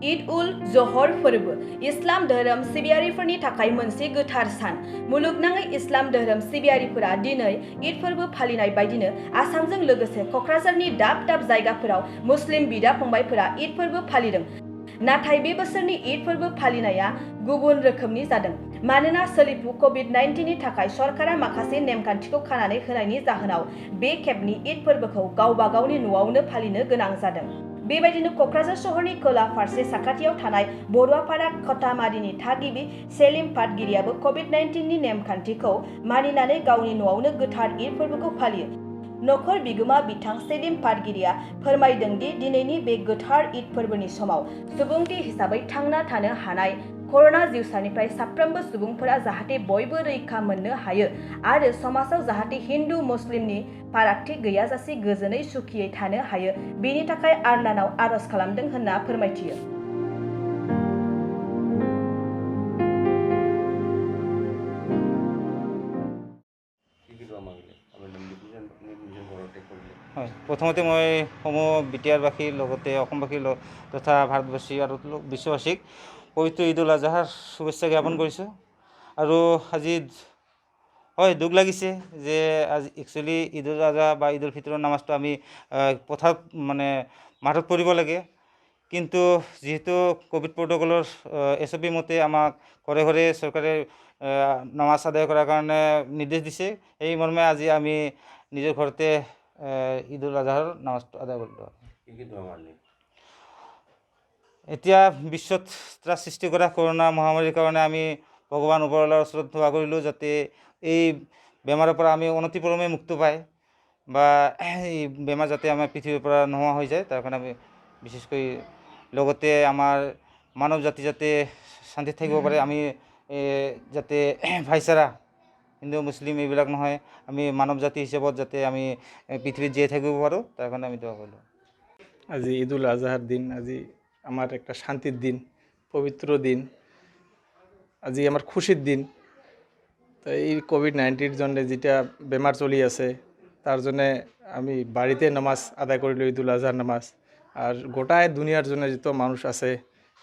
ईद उल जहर फोरबो इस्लाम धोरोम सिबियारिफोरनि थाखाय मोनसे गोथार सान मुलुगनाङै इस्लाम धोरोम सिबियारिफोरा दिनै ईद फोरबो फालिनाय बायदिनो आसामजों लोगोसे क'क्राझारनि दाब दाब जायगाफोराव मुस्लिम बिदा फंबायफोरा ईद फोरबो फालिदों। नाथाय बे बोसोरनि ईद फोरबो फालिनाया गुबुन रोखोमनि जादों मानोना सोलिफु कोविड-19 नि थाखाय सरकारा माखासे नेमखान्थिखौ खानानै होनायनि जाहोनाव बे खेबनि ईद फोरबोखौ गावबा गावनि न'आवनो फालिनो गोनां जादों। बेबायदिनो क'क्राझार सहरनि खोला फारसे साखाथियाव थानाय बरुवापारा खथामारिनि थागिबि सेलिम पाटगिरियाबो कोविड-19 नि नेमखान्थिखौ मानिनानै गावनि न'आवनो गोथार ईद फोरबोखौ फालियो। नखर बिगोमा बिथां सेलिम पाटगिरिया फोरमायदों दि दिनैनि बे गोथार ईद फोरबोनि समाव सुबुंथि हिसाबै थांना थानो हानाय कर'ना जिउसानिफ्राय साफ्रोमबो सुबुंफोरा जाहाथे बयबो रैखा मोननो हायो आरो समाजाव जाहाथे हिन्दु मुस्लिमनि फारागथि गैयाजासे गोजोनै सुखियै थानो हायो बेनि थाखाय आरनानाव आरज खालामदों होनना फोरमायथियो। प्रथमते मैं समूह बिटिआरबासीर तथा भारतबासी और विश्वबासीक पवित्र ईद उल आजहार शुभेच्छा ज्ञापन करिছোঁ। और आज হয় दुख लागिছে যে आज एक्चुअली ईद उल आजहा বা ईद उल फितर नामाजটো আমি পথাৰত মানে মাঠত পঢ়িব লাগে, কিন্তু যেহেতু কোভিড প্ৰট'কলৰ SOP মতে আমাক ঘৰে ঘৰে চৰকাৰে নামাজ আদায় কৰাৰ কাৰণে নিৰ্দেশ দিছে। এই মৰ্মে আজি আমি নিজৰ ঘৰতে ঈদ উল আজহাৰ নামাজটো আদায় কৰিলোঁ। এতিয়া বিশ্বত ত্ৰাস সৃষ্টি কৰা কৰোনা মহামাৰীৰ কাৰণে আমি ভগৱান ওপৰৱালাৰ ওচৰত দোৱা কৰিলোঁ যাতে এই বেমাৰৰ পৰা আমি অনতিপলমে মুক্ত পাই বা এই বেমাৰ যাতে আমাৰ পৃথিৱীৰ পৰা নোহোৱা হৈ যায় তাৰ কাৰণে আমি বিশেষকৈ লগতে আমাৰ মানৱ জাতি যাতে শান্তিত থাকিব পাৰে, আমি যাতে ভাইচাৰা হিন্দু মুছলিম এইবিলাক নহয়, আমি মানৱ জাতি হিচাপত যাতে আমি পৃথিৱীত জীয়াই থাকিব পাৰোঁ তাৰ কাৰণে আমি দোৱা কৰিলোঁ। আজি ঈদ উল আজহার দিন, আজি আমার একটা শান্তির দিন, পবিত্র দিন, আজি আমার খুশির দিন। তো এই কোভিড-19 জন্য যেটা বেমার চলি আছে তার জন্যে আমি বাড়িতে নামাজ আদায় করিল ঈদ উল আজহার নামাজ। আর গোটায় দুনিয়ার জন্য যত মানুষ আছে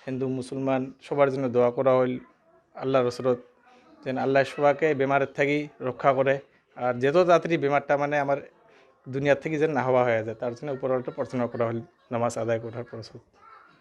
হিন্দু মুসলমান সবার জন্য দোয়া করা হইল আল্লাহর ওসরত যেন আল্লাহ সবাকে বেমারের থাকি রক্ষা করে আর যত তাড়াতাড়ি বেমারটা মানে আমার দুনিয়ার থেকে যেন না হওয়া হয়ে যায় তার জন্য উপরওয়ালাটা প্রার্থনা করা হল নামাজ আদায় করার পর।